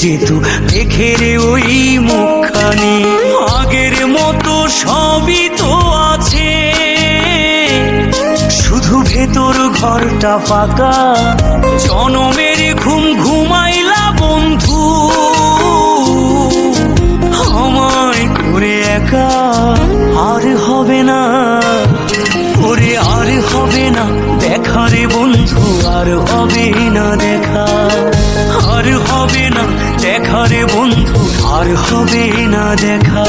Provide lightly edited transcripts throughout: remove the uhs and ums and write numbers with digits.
যেত দেখে রে ওই মুখখানি, আগের মতো সবই তো আছে, শুধু ভেতর ঘরটা ফাঁকা। জনমের ঘুম ঘুমাইলা বন্ধু, আমায় করে একা। আর হবে না ওরে, আর হবে না দেখা রে বন্ধু, আর হবে না দেখা, আর হবে না দেখা রে বন্ধু, আর হবে না দেখা।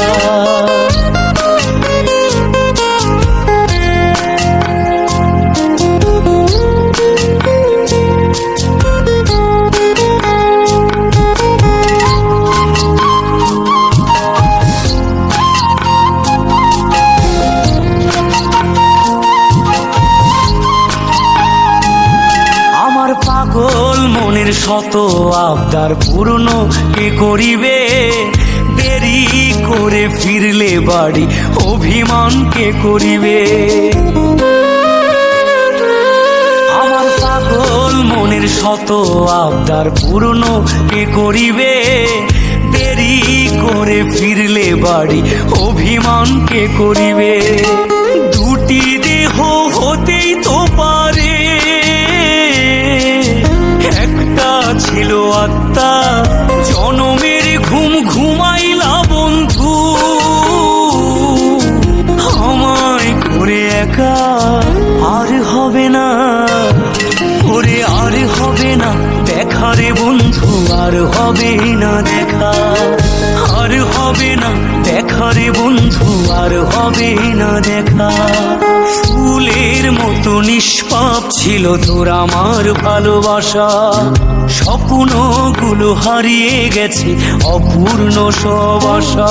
পাগল মনের শত আবদার পূর্ণ কে করিবে, দেরি করে ফিরলে বাড়ি অভিমান কে করিবে। আমার পাগল মনের শত আবদার পূর্ণ কে করিবে, দেরি করে ফিরলে বাড়ি অভিমান কে করিবে। দুটি দেহ হতেই তো পারে, একটা ছিল আত্মা। জনমের ঘুম ঘুমাইলা বন্ধু, আমায় করে একা। আর হবে না ওরে, আর হবে না দেখা রে বন্ধু, আর হবে না দেখা, আর হবে না দেখা রে বন্ধু, আর হবে না দেখা। ফুলের মতো নিষ্পাপ ছিল তোর আমার ভালোবাসা, স্বপ্নগুলো হারিয়ে গেছে অপূর্ণ সব আশা।